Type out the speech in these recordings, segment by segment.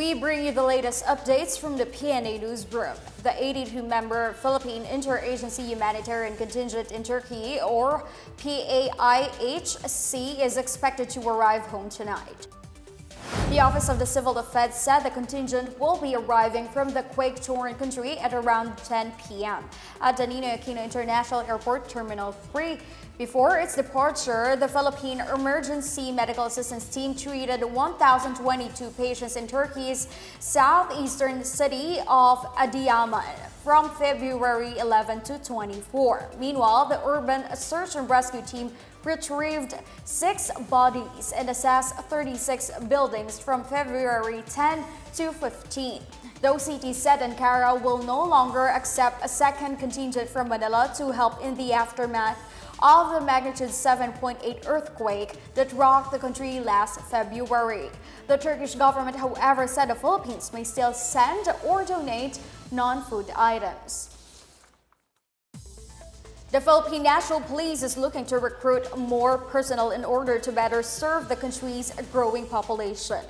We bring you the latest updates from the Pna Newsroom. The 82-member Philippine Interagency Humanitarian Contingent in Turkey, or PAIHC, is expected to arrive home tonight. The Office of the Civil Defense said the contingent will be arriving from the quake-torn country at around 10 p.m. at the Ninoy Aquino International Airport Terminal 3. Before its departure, the Philippine Emergency Medical Assistance Team treated 1,022 patients in Turkey's southeastern city of Adıyaman from February 11 to 24. Meanwhile, the Urban Search and Rescue Team retrieved 6 bodies and assessed 36 buildings from February 10 to 15. The OCT said Ankara will no longer accept a second contingent from Manila to help in the aftermath of the magnitude 7.8 earthquake that rocked the country last February. The Turkish government, however, said the Philippines may still send or donate non-food items. The Philippine National Police is looking to recruit more personnel in order to better serve the country's growing population.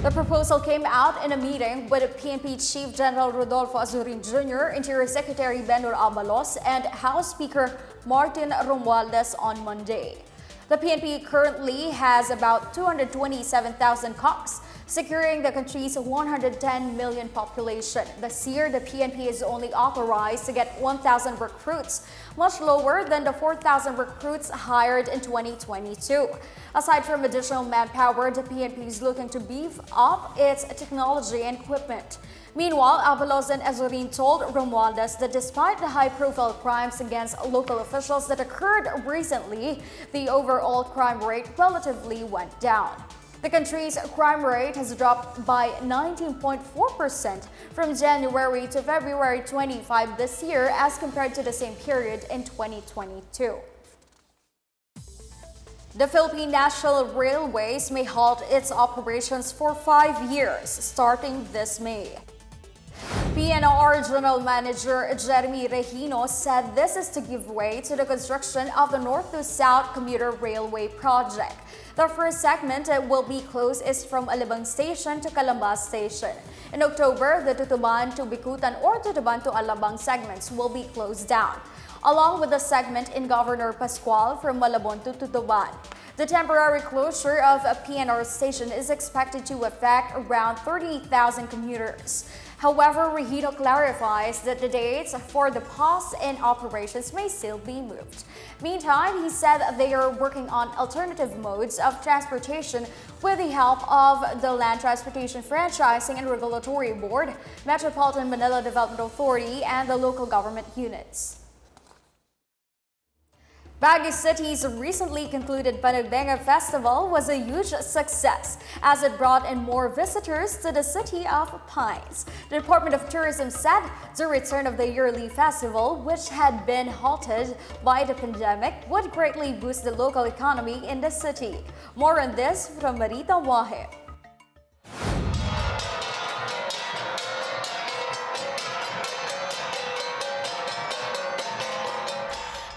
The proposal came out in a meeting with PNP Chief General Rodolfo Azurin Jr., Interior Secretary Benur Abalos, and House Speaker Martin Romualdez on Monday. The PNP currently has about 227,000 cops, securing the country's 110 million population. This year, the PNP is only authorized to get 1,000 recruits, much lower than the 4,000 recruits hired in 2022. Aside from additional manpower, the PNP is looking to beef up its technology and equipment. Meanwhile, Abalos and Azurin told Romualdez that despite the high-profile crimes against local officials that occurred recently, the overall crime rate relatively went down. The country's crime rate has dropped by 19.4% from January to February 25 this year as compared to the same period in 2022. The Philippine National Railways may halt its operations for 5 years starting this May. PNR General Manager Jeremy Regino said this is to give way to the construction of the North to South Commuter Railway project. The first segment will be closed is from Alabang Station to Calamba Station. In October, the Tutuban to Bikutan or Tutuban to Alabang segments will be closed down, along with the segment in Governor Pascual from Malabon to Tutuban. The temporary closure of a PNR station is expected to affect around 30,000 commuters. However, Regino clarifies that the dates for the pause in operations may still be moved. Meantime, he said they are working on alternative modes of transportation with the help of the Land Transportation Franchising and Regulatory Board, Metropolitan Manila Development Authority, and the local government units. Baguio City's recently concluded Panagbenga Festival was a huge success as it brought in more visitors to the city of Pines. The Department of Tourism said the return of the yearly festival, which had been halted by the pandemic, would greatly boost the local economy in the city. More on this from Marita Wahe.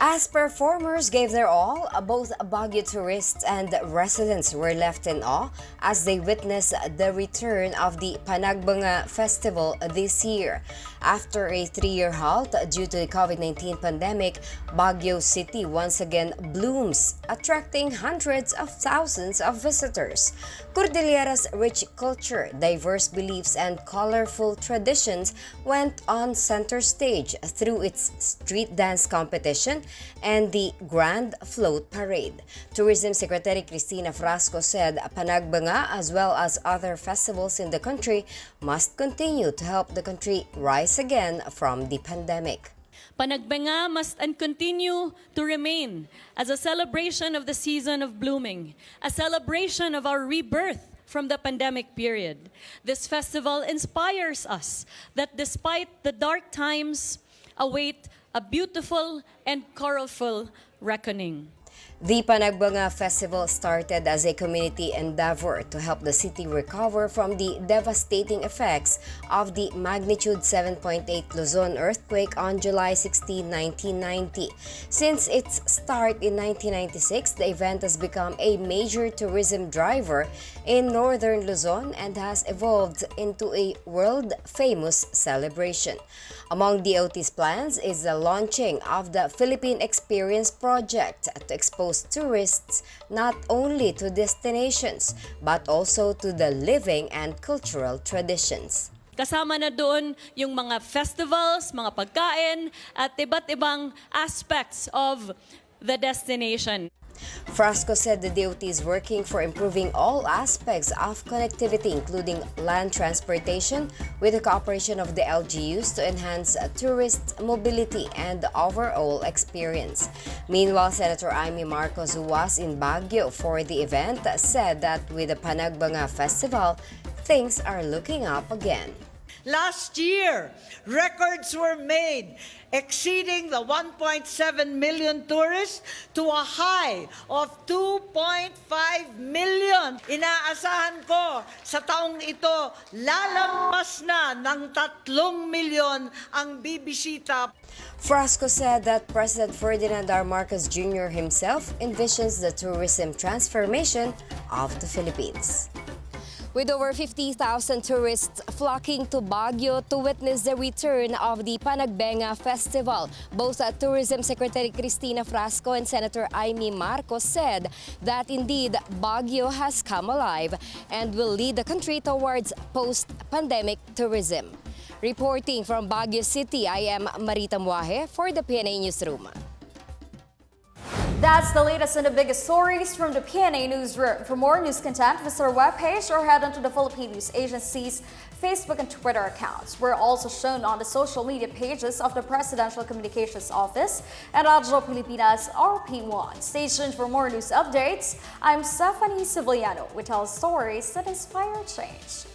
As performers gave their all, both Baguio tourists and residents were left in awe as they witnessed the return of the Panagbenga Festival this year. After a 3-year halt due to the COVID-19 pandemic, Baguio City once again blooms, attracting hundreds of thousands of visitors. Cordillera's rich culture, diverse beliefs, and colorful traditions went on center stage through its street dance competition and the Grand Float Parade. Tourism Secretary Cristina Frasco said Panagbenga, as well as other festivals in the country, must continue to help the country rise again from the pandemic. Panagbenga must and continue to remain as a celebration of the season of blooming, a celebration of our rebirth from the pandemic period. This festival inspires us that despite the dark times await a beautiful and colorful reckoning. The Panagbenga Festival started as a community endeavor to help the city recover from the devastating effects of the magnitude 7.8 Luzon earthquake on July 16, 1990. Since its start in 1996, the event has become a major tourism driver in northern Luzon and has evolved into a world-famous celebration. Among DOT's plans is the launching of the Philippine Experience Project to expose tourists not only to destinations but also to the living and cultural traditions. Kasama na doon yung mga festivals, mga pagkain, at iba't ibang aspects of the destination. Frasco said the DOT is working for improving all aspects of connectivity, including land transportation, with the cooperation of the LGUs to enhance tourist mobility and the overall experience. Meanwhile, Senator Amy Marcos, who was in Baguio for the event, said that with the Panagbenga Festival, things are looking up again. Last year, records were made exceeding the 1.7 million tourists to a high of 2.5 million. Inaasahan ko sa taong ito, lalampas na ng 3 milyon ang bibisita. Frasco said that President Ferdinand R. Marcos Jr. himself envisions the tourism transformation of the Philippines. With over 50,000 tourists flocking to Baguio to witness the return of the Panagbenga Festival, both Tourism Secretary Cristina Frasco and Senator Amy Marcos said that indeed Baguio has come alive and will lead the country towards post-pandemic tourism. Reporting from Baguio City, I am Marita Muaje for the Pna Newsroom. That's the latest and the biggest stories from the Pna Newsroom. For more news content, visit our webpage or head on to the Philippine News Agency's Facebook and Twitter accounts. We're also shown on the social media pages of the Presidential Communications Office and Radyo Pilipinas RP1. Stay tuned for more news updates. I'm Stephanie Civiliano. We tell stories that inspire change.